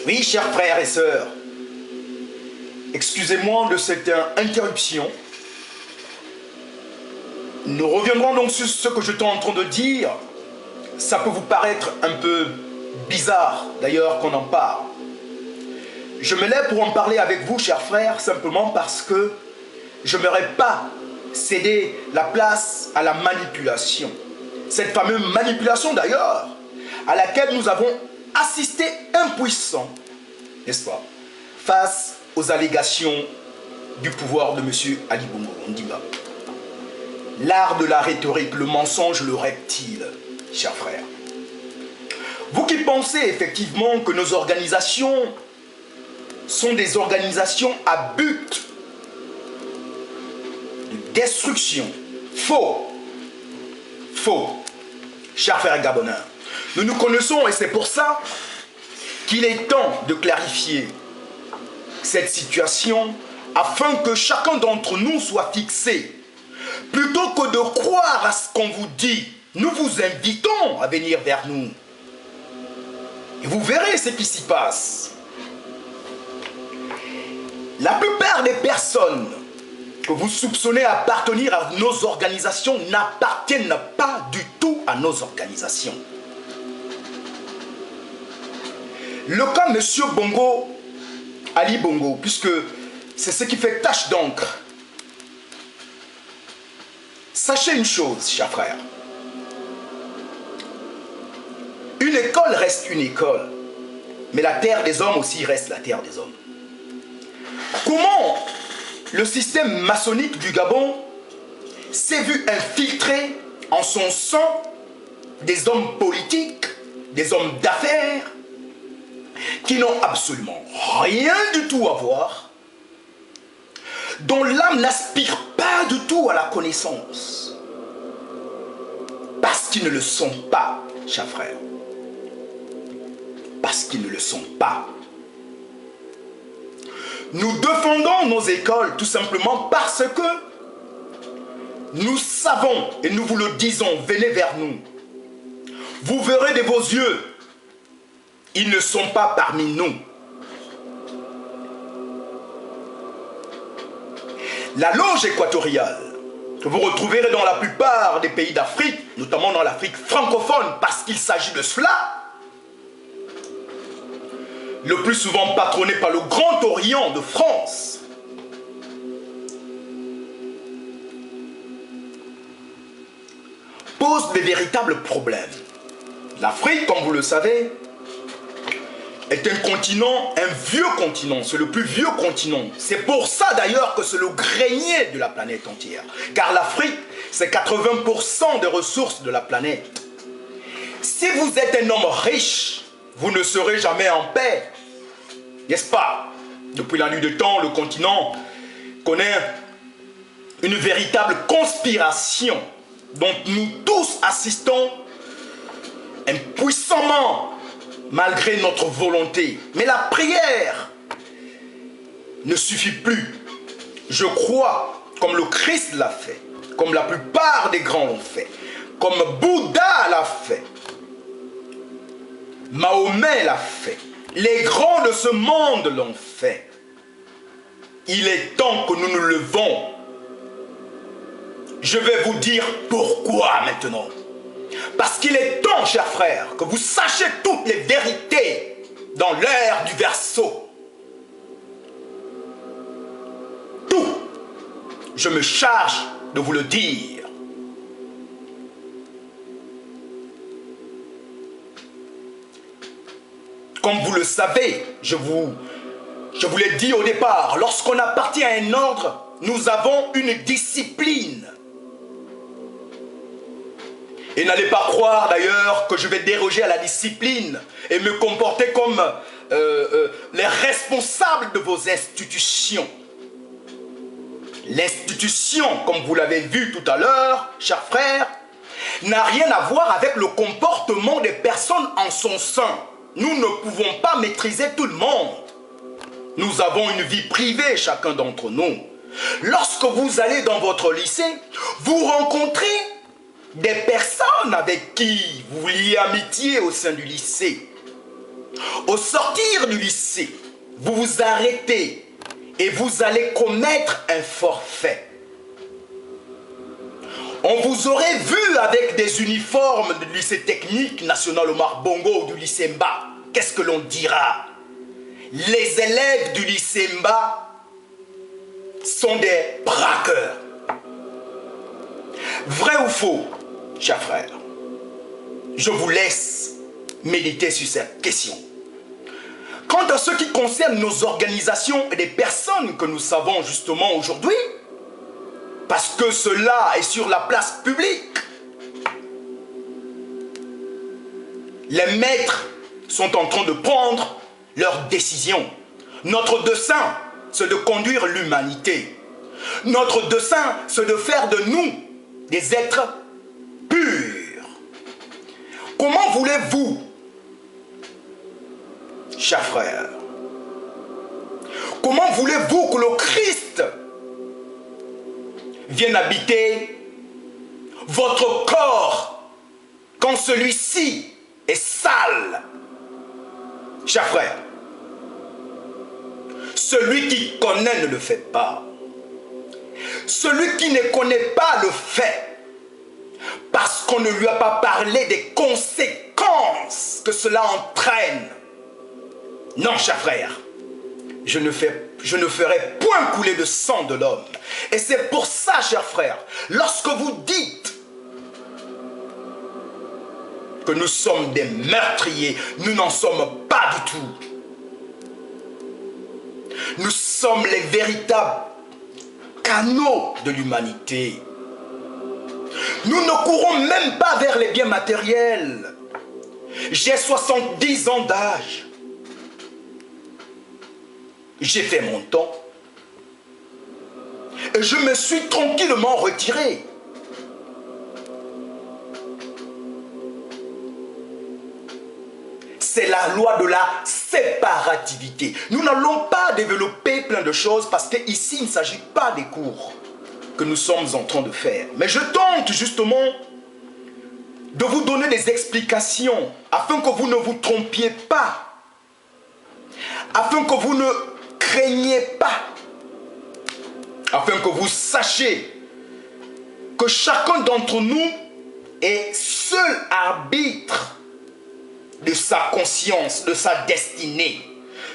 Oui, chers frères et sœurs, excusez-moi de cette interruption. Nous reviendrons donc sur ce que je suis en train de dire. Ça peut vous paraître un peu bizarre, d'ailleurs, qu'on en parle. Je me lève pour en parler avec vous, chers frères, simplement parce que je n'aimerais pas céder la place à la manipulation. Cette fameuse manipulation, d'ailleurs, à laquelle nous avons assisté impuissants, n'est-ce pas, face aux allégations du pouvoir de M. Ali Bongo Ondimba. L'art de la rhétorique, le mensonge, le reptile, chers frères. Vous qui pensez effectivement que nos organisations sont des organisations à but de destruction, faux, chers frères gabonais. Nous nous connaissons et c'est pour ça qu'il est temps de clarifier cette situation afin que chacun d'entre nous soit fixé. Plutôt que de croire à ce qu'on vous dit, nous vous invitons à venir vers nous. Et vous verrez ce qui s'y passe. La plupart des personnes que vous soupçonnez appartenir à nos organisations n'appartiennent pas du tout à nos organisations. Le cas M. Bongo, Ali Bongo, puisque c'est ce qui fait tache d'encre. Sachez une chose, chers frères. Une école reste une école, mais la terre des hommes aussi reste la terre des hommes. Comment le système maçonnique du Gabon s'est vu infiltrer en son sang des hommes politiques, des hommes d'affaires, qui n'ont absolument rien du tout à voir, dont l'âme n'aspire pas du tout à la connaissance, parce qu'ils ne le sont pas, chers frères. Parce qu'ils ne le sont pas. Nous défendons nos écoles tout simplement parce que nous savons, et nous vous le disons, venez vers nous. Vous verrez de vos yeux, ils ne sont pas parmi nous. La loge équatoriale, que vous retrouverez dans la plupart des pays d'Afrique, notamment dans l'Afrique francophone, parce qu'il s'agit de cela, le plus souvent patronné par le Grand Orient de France, pose des véritables problèmes. L'Afrique, comme vous le savez, est un continent, un vieux continent, c'est le plus vieux continent. C'est pour ça d'ailleurs que c'est le grenier de la planète entière. Car l'Afrique, c'est 80% des ressources de la planète. Si vous êtes un homme riche, vous ne serez jamais en paix. N'est-ce pas? Depuis la nuit de temps, le continent connaît une véritable conspiration dont nous tous assistons impuissamment malgré notre volonté. Mais la prière ne suffit plus. Je crois, comme le Christ l'a fait, comme la plupart des grands l'ont fait, comme Bouddha l'a fait, Mahomet l'a fait, les grands de ce monde l'ont fait. Il est temps que nous nous levons. Je vais vous dire pourquoi maintenant. Parce qu'il est temps, chers frères, que vous sachiez toutes les vérités dans l'ère du Verseau. Tout, je me charge de vous le dire. Comme vous le savez, je vous l'ai dit au départ, lorsqu'on appartient à un ordre, nous avons une discipline. Et n'allez pas croire d'ailleurs que je vais déroger à la discipline et me comporter comme les responsables de vos institutions. L'institution, comme vous l'avez vu tout à l'heure, chers frères, n'a rien à voir avec le comportement des personnes en son sein. Nous ne pouvons pas maîtriser tout le monde. Nous avons une vie privée, chacun d'entre nous. Lorsque vous allez dans votre lycée, vous rencontrez des personnes avec qui vous liez amitié au sein du lycée. Au sortir du lycée, vous vous arrêtez et vous allez commettre un forfait. On vous aurait vu avec des uniformes du lycée technique national Omar Bongo ou du lycée Mba. Qu'est-ce que l'on dira? Les élèves du lycée Mba sont des braqueurs. Vrai ou faux, chers frères? Je vous laisse méditer sur cette question. Quant à ce qui concerne nos organisations et les personnes que nous savons justement aujourd'hui, parce que cela est sur la place publique, les maîtres sont en train de prendre leurs décisions. Notre dessein, c'est de conduire l'humanité. Notre dessein, c'est de faire de nous des êtres purs. Comment voulez-vous, chers frères, comment voulez-vous que le Christ vienne habiter votre corps quand celui-ci est sale? Chers frères, celui qui connaît ne le fait pas. Celui qui ne connaît pas le fait parce qu'on ne lui a pas parlé des conséquences que cela entraîne. Non, chers frères, je ne ferai point couler de sang de l'homme. Et c'est pour ça, chers frères, lorsque vous dites que nous sommes des meurtriers, nous n'en sommes pas du tout. Nous sommes les véritables canaux de l'humanité. Nous ne courons même pas vers les biens matériels. J'ai 70 ans d'âge. J'ai fait mon temps. Et je me suis tranquillement retiré. C'est la loi de la séparativité. Nous n'allons pas développer plein de choses parce qu'ici, il ne s'agit pas des cours que nous sommes en train de faire. Mais je tente justement de vous donner des explications afin que vous ne vous trompiez pas, afin que vous ne craigniez pas, afin que vous sachiez que chacun d'entre nous est seul arbitre de sa conscience, de sa destinée.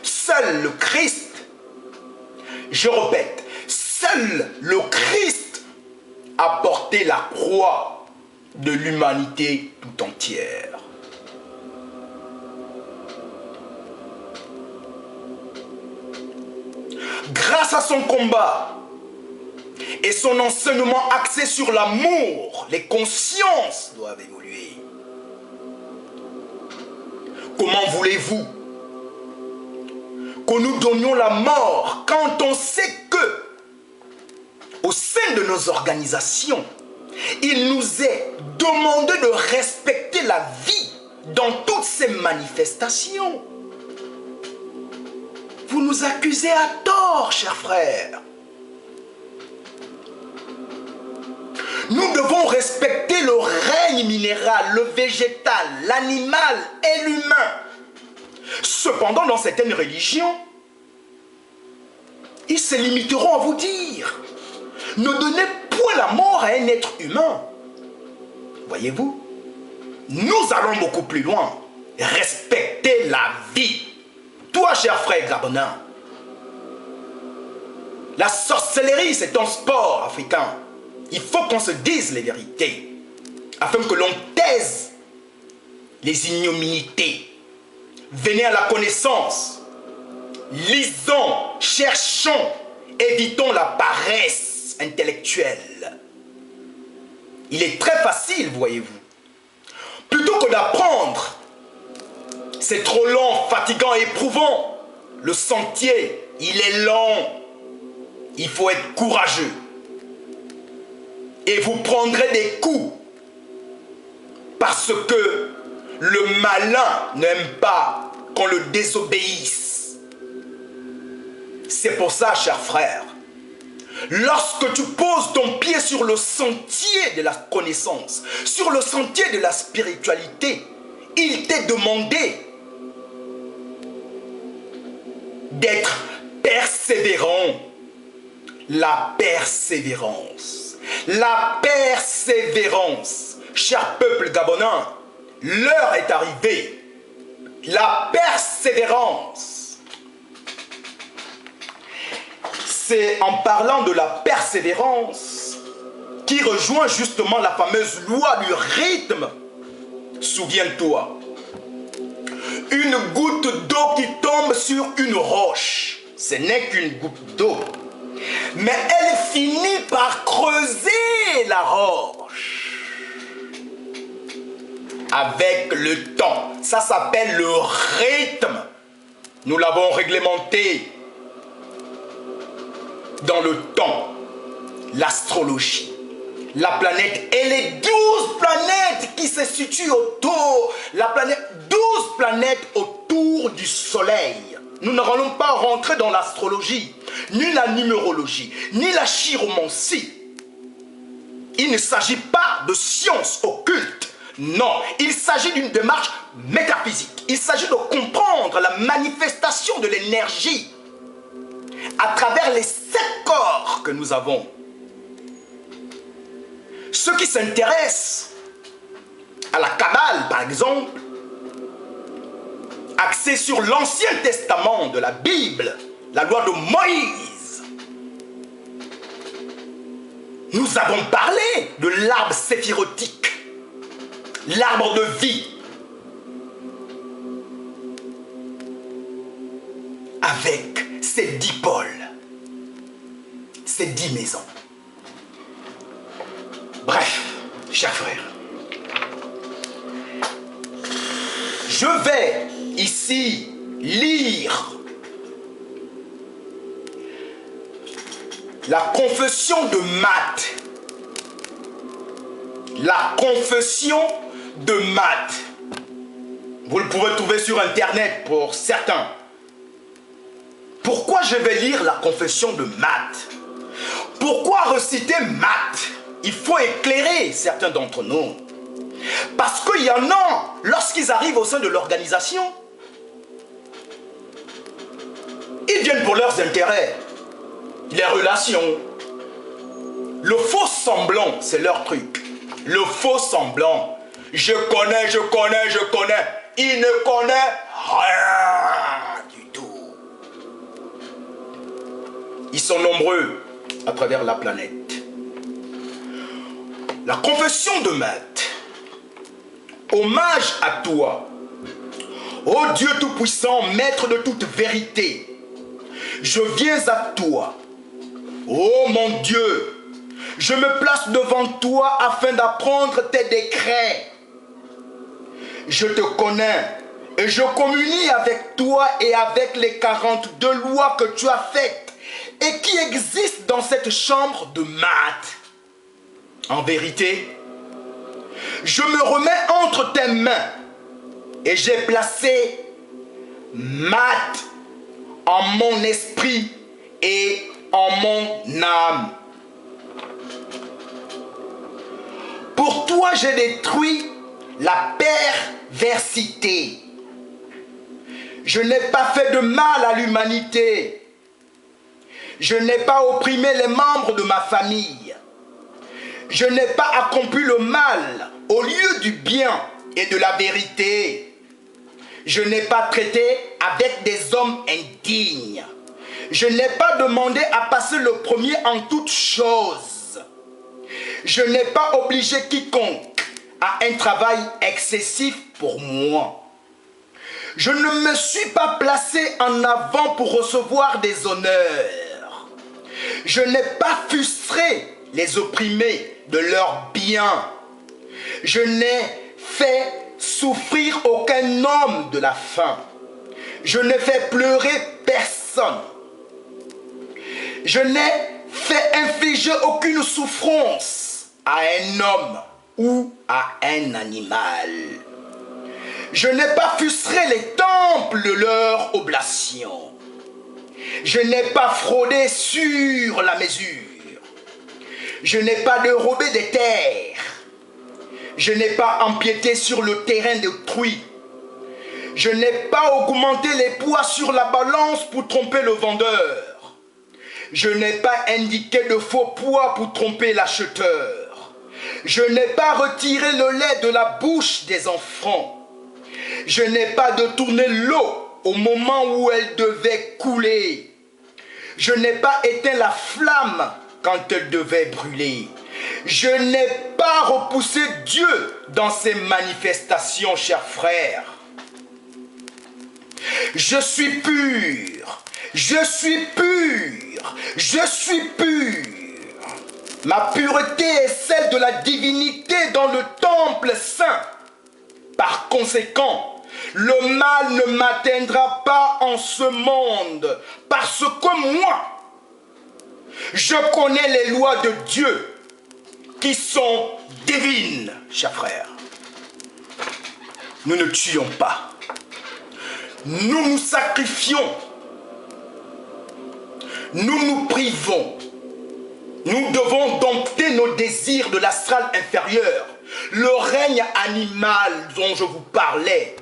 Seul le Christ, je répète, seul le Christ a porté la croix de l'humanité tout entière. Grâce à son combat et son enseignement axé sur l'amour, les consciences doivent évoluer. Comment voulez-vous que nous donnions la mort quand on sait que, au sein de nos organisations, il nous est demandé de respecter la vie dans toutes ces manifestations? Vous nous accusez à tort, chers frères. Nous devons respecter le règne minéral, le végétal, l'animal et l'humain. Cependant, dans certaines religions, ils se limiteront à vous dire: ne donnez point la mort à un être humain. Voyez-vous, nous allons beaucoup plus loin. Respecter la vie. Toi, cher frère Gabonin, la sorcellerie, c'est un sport africain. Il faut qu'on se dise les vérités, afin que l'on taise les ignominités. Venez à la connaissance. Lisons, cherchons, évitons la paresse intellectuelle. Il est très facile, voyez-vous. Plutôt que d'apprendre, c'est trop long, fatigant, éprouvant. Le sentier, il est long. Il faut être courageux. Et vous prendrez des coups. Parce que le malin n'aime pas qu'on le désobéisse. C'est pour ça, cher frère, lorsque tu poses ton pied sur le sentier de la connaissance, sur le sentier de la spiritualité, il t'est demandé d'être persévérant. La persévérance. La persévérance. Cher peuple gabonais, l'heure est arrivée. La persévérance. C'est en parlant de la persévérance qui rejoint justement la fameuse loi du rythme. Souviens-toi, une goutte d'eau qui tombe sur une roche, ce n'est qu'une goutte d'eau. Mais elle finit par creuser la roche. Avec le temps, ça s'appelle le rythme. Nous l'avons réglementé dans le temps, l'astrologie. La planète et les 12 planètes qui se situent autour, 12 planètes autour du soleil. Nous n'allons pas rentrer dans l'astrologie, ni la numérologie, ni la chiromancie. Il ne s'agit pas de science occulte. Non, il s'agit d'une démarche métaphysique. Il s'agit de comprendre la manifestation de l'énergie à travers les 7 corps que nous avons. Ceux qui s'intéressent à la Kabbale, par exemple, axés sur l'Ancien Testament de la Bible, la loi de Moïse, nous avons parlé de l'arbre séphirotique, l'arbre de vie, avec ses 10 pôles, ses 10 maisons. Bref, chers frères, je vais ici lire la confession de Matthes. La confession de Matthes. Vous le pouvez trouver sur Internet pour certains. Pourquoi je vais lire la confession de Matthes? Pourquoi reciter Matthes? Il faut éclairer certains d'entre nous. Parce qu'il y en a, lorsqu'ils arrivent au sein de l'organisation, ils viennent pour leurs intérêts, les relations. Le faux semblant, c'est leur truc. Le faux semblant. Je connais. Il ne connaît rien du tout. Ils sont nombreux à travers la planète. La confession de Matthes. Hommage à toi, ô Dieu Tout-Puissant, Maître de toute vérité. Je viens à toi, ô mon Dieu. Je me place devant toi afin d'apprendre tes décrets. Je te connais et je communie avec toi et avec les 42 lois que tu as faites et qui existent dans cette chambre de Matthes. En vérité, je me remets entre tes mains et j'ai placé Matthes en mon esprit et en mon âme. Pour toi, j'ai détruit la perversité. Je n'ai pas fait de mal à l'humanité. Je n'ai pas opprimé les membres de ma famille. Je n'ai pas accompli le mal au lieu du bien et de la vérité. Je n'ai pas traité avec des hommes indignes. Je n'ai pas demandé à passer le premier en toutes choses. Je n'ai pas obligé quiconque à un travail excessif pour moi. Je ne me suis pas placé en avant pour recevoir des honneurs. Je n'ai pas frustré les opprimés de leurs biens. Je n'ai fait souffrir aucun homme de la faim. Je n'ai fait pleurer personne. Je n'ai fait infliger aucune souffrance à un homme ou à un animal. Je n'ai pas frustré les temples de leur oblation. Je n'ai pas fraudé sur la mesure. Je n'ai pas dérobé des terres. Je n'ai pas empiété sur le terrain d'autrui. Je n'ai pas augmenté les poids sur la balance pour tromper le vendeur. Je n'ai pas indiqué de faux poids pour tromper l'acheteur. Je n'ai pas retiré le lait de la bouche des enfants. Je n'ai pas détourné l'eau au moment où elle devait couler. Je n'ai pas éteint la flamme quand elle devait brûler. Je n'ai pas repoussé Dieu dans ses manifestations, chers frères. Je suis pur, je suis pur, je suis pur. Ma pureté est celle de la divinité dans le temple saint. Par conséquent, le mal ne m'atteindra pas en ce monde, parce que moi, je connais les lois de Dieu qui sont divines, chers frères. Nous ne tuons pas. Nous nous sacrifions. Nous nous privons. Nous devons dompter nos désirs de l'astral inférieur, le règne animal dont je vous parlais.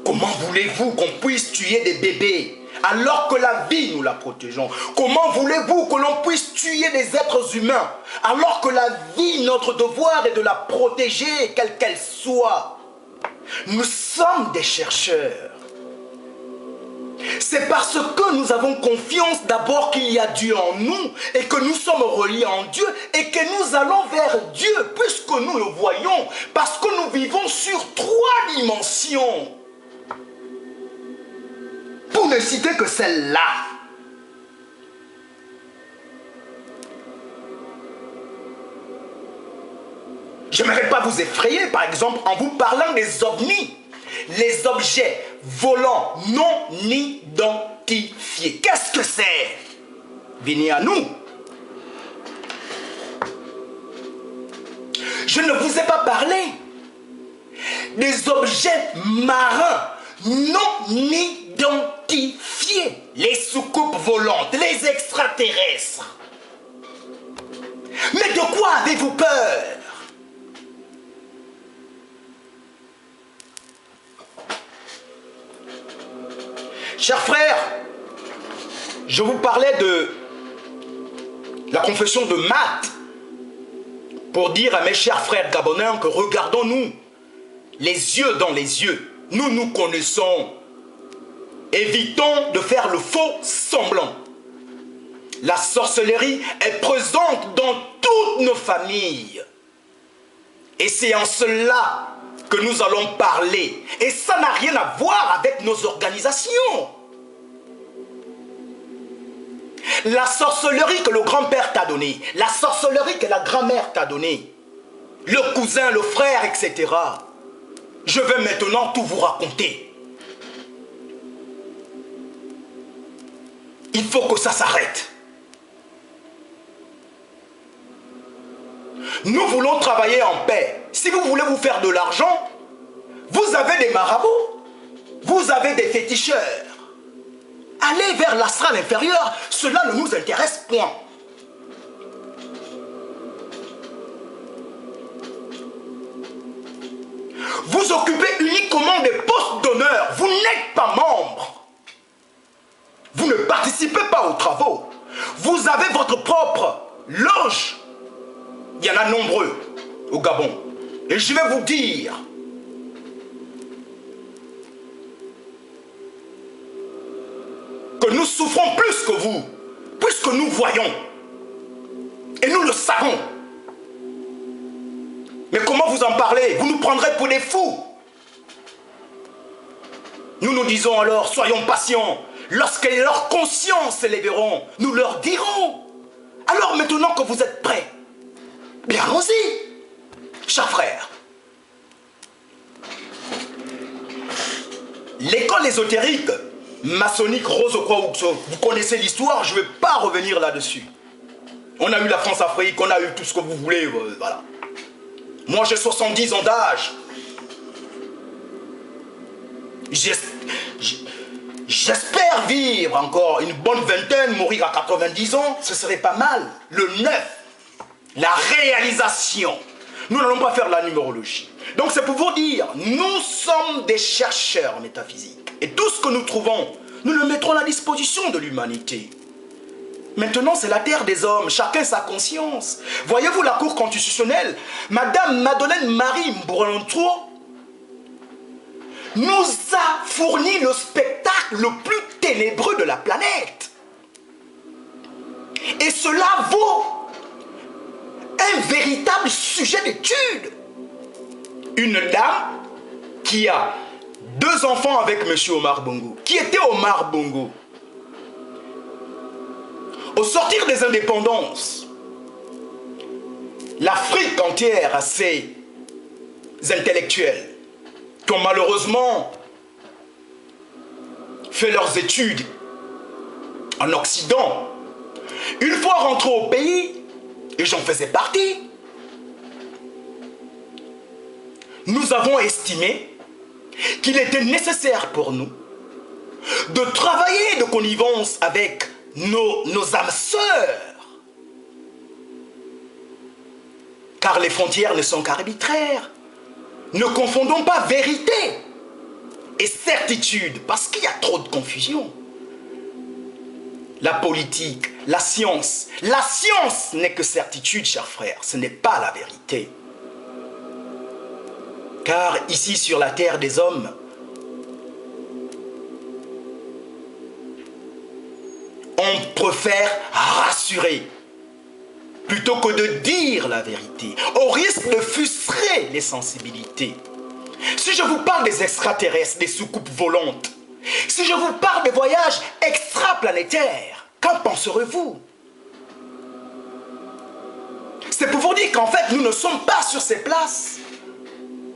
Comment voulez-vous qu'on puisse tuer des bébés alors que la vie nous la protégeons? Comment voulez-vous que l'on puisse tuer des êtres humains alors que la vie, notre devoir est de la protéger, quelle qu'elle soit? Nous sommes des chercheurs. C'est parce que nous avons confiance d'abord qu'il y a Dieu en nous et que nous sommes reliés en Dieu et que nous allons vers Dieu puisque nous le voyons, parce que nous vivons sur 3 dimensions. Pour ne citer que celle-là. Je n'aimerais pas vous effrayer, par exemple, en vous parlant des ovnis, les objets volants non identifiés. Qu'est-ce que c'est? Venez à nous. Je ne vous ai pas parlé des objets marins non identifiés, les soucoupes volantes, les extraterrestres. Mais de quoi avez-vous peur? Chers frères, je vous parlais de la confession de Matt pour dire à mes chers frères gabonais que regardons-nous les yeux dans les yeux. Nous nous connaissons. Évitons de faire le faux semblant. La sorcellerie est présente dans toutes nos familles. Et c'est en cela que nous allons parler. Et ça n'a rien à voir avec nos organisations. La sorcellerie que le grand-père t'a donnée, la sorcellerie que la grand-mère t'a donnée, le cousin, le frère, etc. Je vais maintenant tout vous raconter. Il faut que ça s'arrête. Nous voulons travailler en paix. Si vous voulez vous faire de l'argent, vous avez des marabouts, vous avez des féticheurs. Allez vers l'astral inférieur, cela ne nous intéresse point. Vous occupez uniquement des postes d'honneur, vous n'êtes pas membre. Vous ne participez pas aux travaux. Vous avez votre propre loge. Il y en a nombreux au Gabon. Et je vais vous dire, que nous souffrons plus que vous, puisque nous voyons. Et nous le savons. Mais comment vous en parlez? Vous nous prendrez pour des fous. Nous nous disons alors, soyons patients. Lorsque leur conscience s'élèveront, nous leur dirons. Alors maintenant que vous êtes prêts, bien allons-y, chers frères. L'école ésotérique, maçonnique, rose au quoi, vous connaissez l'histoire, je ne vais pas revenir là-dessus. On a eu la France-Afrique, on a eu tout ce que vous voulez, voilà. Moi j'ai 70 ans d'âge. J'espère vivre encore une bonne vingtaine, mourir à 90 ans, ce serait pas mal. Le 9, la réalisation. Nous n'allons pas faire la numérologie. Donc c'est pour vous dire, nous sommes des chercheurs en métaphysique. Et tout ce que nous trouvons, nous le mettrons à la disposition de l'humanité. Maintenant, c'est la terre des hommes, chacun sa conscience. Voyez-vous la Cour constitutionnelle, Madame Madeleine Marie Mbouranto nous a fourni le spectacle le plus ténébreux de la planète. Et cela vaut un véritable sujet d'étude. Une dame qui a 2 enfants avec M. Omar Bongo. Qui était Omar Bongo? Au sortir des indépendances, l'Afrique entière a ses intellectuels qui ont malheureusement fait leurs études en Occident. Une fois rentrés au pays, et j'en faisais partie, nous avons estimé qu'il était nécessaire pour nous de travailler de connivence avec nos âmes sœurs. Car les frontières ne sont qu'arbitraires. Ne confondons pas vérité et certitude, parce qu'il y a trop de confusion. La politique, la science n'est que certitude, chers frères, ce n'est pas la vérité. Car ici sur la terre des hommes, on préfère rassurer plutôt que de dire la vérité, au risque de frustrer les sensibilités. Si je vous parle des extraterrestres, des soucoupes volantes, si je vous parle des voyages extraplanétaires, qu'en penserez-vous? C'est pour vous dire qu'en fait, nous ne sommes pas sur ces places,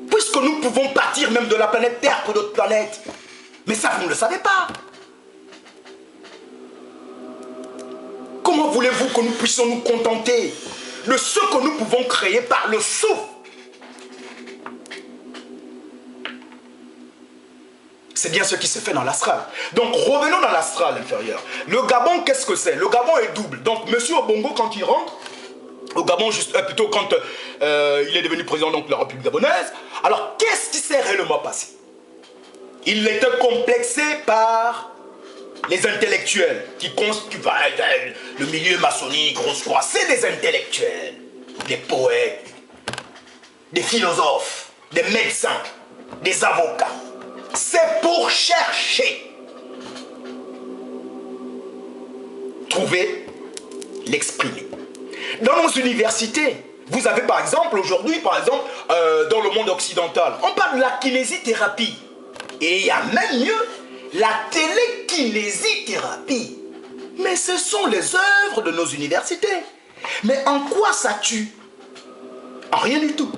puisque nous pouvons partir même de la planète Terre pour d'autres planètes. Mais ça, vous ne le savez pas. Comment voulez-vous que nous puissions nous contenter de ce que nous pouvons créer par le souffle? C'est bien ce qui se fait dans l'astral. Donc revenons dans l'astral inférieur. Le Gabon, qu'est-ce que c'est? Le Gabon est double. Donc monsieur Obongo, quand il rentre, au Gabon, plutôt quand il est devenu président donc, de la République gabonaise, alors qu'est-ce qui s'est réellement passé? Il était complexé par les intellectuels qui constituent le milieu maçonnique, Rose-Croix, c'est des intellectuels, des poètes, des philosophes, des médecins, des avocats. C'est pour chercher, trouver, l'exprimer. Dans nos universités, vous avez par exemple aujourd'hui, dans le monde occidental, on parle de la kinésithérapie. Et il y a même mieux, la télékinésithérapie. Mais ce sont les œuvres de nos universités. Mais en quoi ça tue? En rien du tout.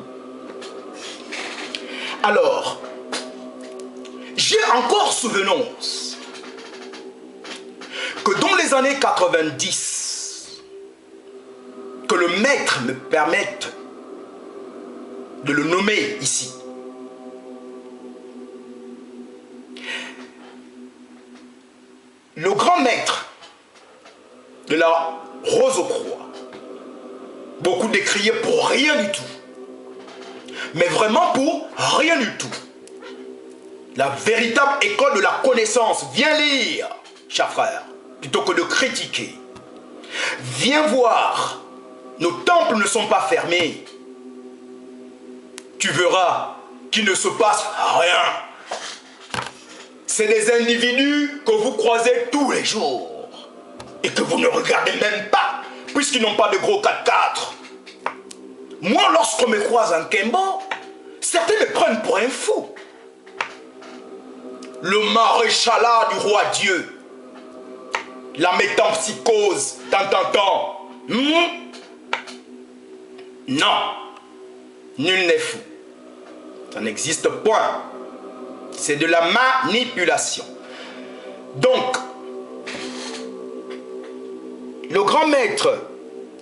Alors, j'ai encore souvenance que dans les années 90, que le maître me permette de le nommer ici, le grand maître de la Rose aux Croix, beaucoup décriés pour rien du tout, mais vraiment pour rien du tout. La véritable école de la connaissance, viens lire, chers frères, plutôt que de critiquer. Viens voir, nos temples ne sont pas fermés. Tu verras qu'il ne se passe rien. C'est des individus que vous croisez tous les jours et que vous ne regardez même pas, puisqu'ils n'ont pas de gros 4x4. Moi, lorsqu'on me croise en Kembo, certains me prennent pour un fou. Le maréchalat du roi Dieu, la métempsychose, tant. Non, nul n'est fou. Ça n'existe point. C'est de la manipulation. Donc, le grand maître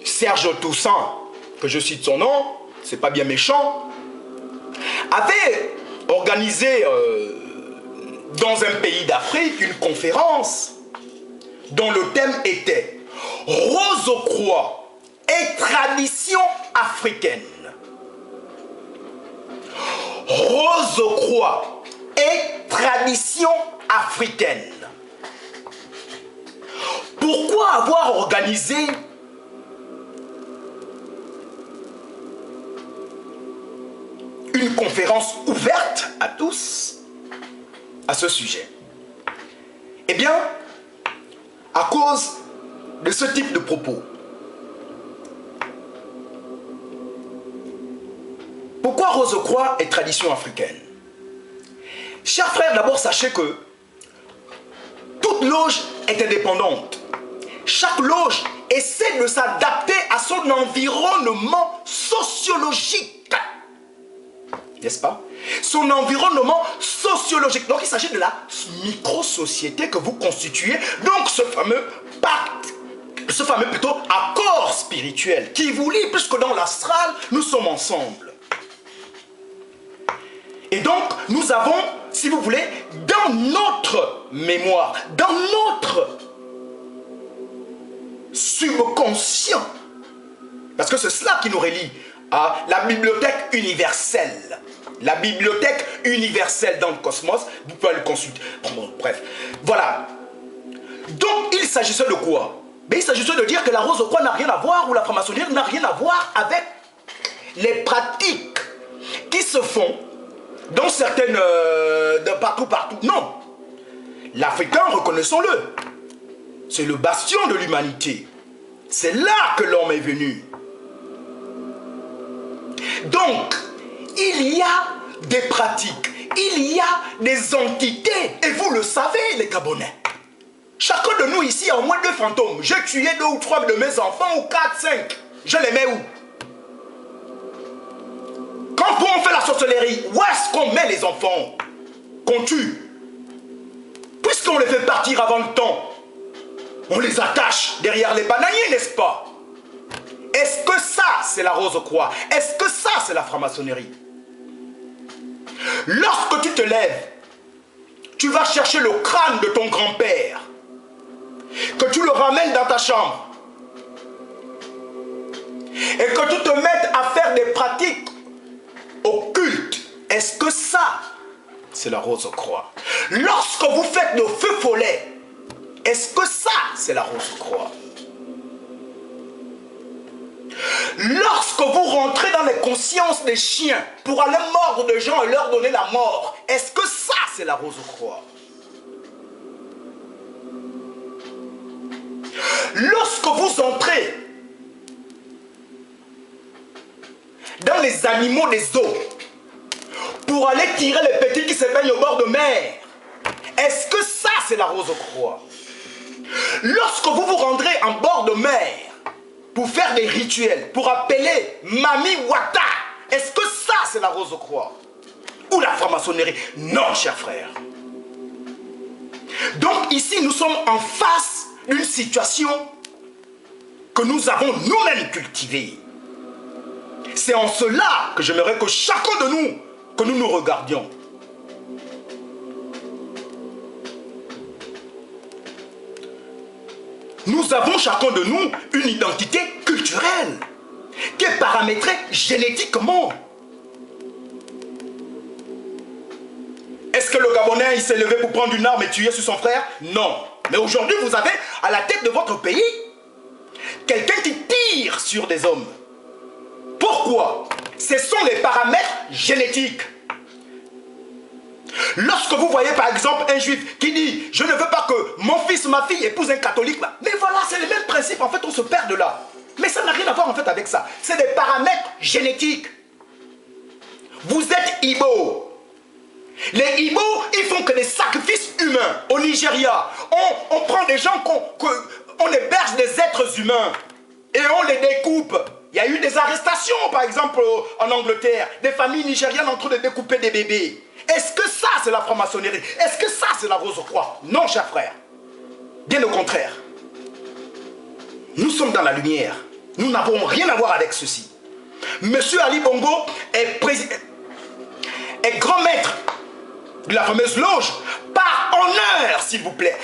Serge Toussaint, que je cite son nom, c'est pas bien méchant, avait organisé dans un pays d'Afrique une conférence dont le thème était Rose aux Croix et tradition africaine. Rose-Croix est tradition africaine. Pourquoi avoir organisé une conférence ouverte à tous à ce sujet? Eh bien, à cause de ce type de propos. Pourquoi Rose-Croix est tradition africaine? Chers frères, d'abord sachez que toute loge est indépendante. Chaque loge essaie de s'adapter à son environnement sociologique. N'est-ce pas? Son environnement sociologique. Donc il s'agit de la micro-société que vous constituez. Donc ce fameux pacte, ce fameux plutôt accord spirituel qui vous lie, puisque dans l'astral, nous sommes ensemble. Et donc, nous avons, si vous voulez, dans notre mémoire, dans notre subconscient, parce que c'est cela qui nous relie à la bibliothèque universelle. La bibliothèque universelle dans le cosmos, vous pouvez le consulter. Bon, bref, voilà. Donc, il s'agissait de quoi? Mais il s'agissait de dire que la Rose-Croix n'a rien à voir, ou la franc-maçonnerie n'a rien à voir avec les pratiques qui se font dans certaines... de partout. Non. L'Africain, reconnaissons-le, c'est le bastion de l'humanité. C'est là que l'homme est venu. Donc, il y a des pratiques, il y a des entités, et vous le savez, les Gabonais. Chacun de nous ici a au moins 2 fantômes. J'ai tué 2 ou 3 de mes enfants, ou 4, 5. Je les mets où? Quand on fait la sorcellerie, où est-ce qu'on met les enfants qu'on tue? Puisqu'on les fait partir avant le temps, on les attache derrière les bananiers, n'est-ce pas? Est-ce que ça, c'est la Rose-Croix? Est-ce que ça, c'est la franc-maçonnerie? Lorsque tu te lèves, tu vas chercher le crâne de ton grand-père, que tu le ramènes dans ta chambre, et que tu te mettes à faire des pratiques occultes. Est-ce que ça, c'est la Rose-Croix? Lorsque vous faites le feu follet, est-ce que ça, c'est la Rose-Croix? Lorsque vous rentrez dans les consciences des chiens pour aller mordre des gens et leur donner la mort, est-ce que ça, c'est la Rose-Croix? Lorsque vous entrez dans les animaux des eaux pour aller tirer les petits qui se baignent au bord de mer, est-ce que ça, c'est la Rose-Croix? Lorsque vous vous rendrez en bord de mer pour faire des rituels, pour appeler Mami Wata, est-ce que ça, c'est la Rose-Croix? Ou la franc-maçonnerie? Non, chers frères. Donc ici, nous sommes en face d'une situation que nous avons nous-mêmes cultivée. C'est en cela que j'aimerais que chacun de nous, que nous nous regardions. Nous avons chacun de nous une identité culturelle qui est paramétrée génétiquement. Est-ce que le Gabonais il s'est levé pour prendre une arme et tuer sur son frère? Non. Mais aujourd'hui, vous avez à la tête de votre pays quelqu'un qui tire sur des hommes. Pourquoi? Ce sont les paramètres génétiques. Lorsque vous voyez par exemple un juif qui dit « Je ne veux pas que mon fils, ma fille épouse un catholique », mais voilà, c'est le même principe, en fait on se perd de là. Mais ça n'a rien à voir en fait avec ça. C'est des paramètres génétiques. Vous êtes Igbo. Les Igbo, ils font que des sacrifices humains. Au Nigeria, on prend des gens, on héberge des êtres humains et on les découpe. Il y a eu des arrestations, par exemple, en Angleterre, des familles nigérianes en train de découper des bébés. Est-ce que ça, c'est la franc-maçonnerie? Est-ce que ça, c'est la Rose-Croix? Non, chers frères. Bien au contraire. Nous sommes dans la lumière. Nous n'avons rien à voir avec ceci. Monsieur Ali Bongo est grand maître de la fameuse loge par honneur, s'il vous plaît.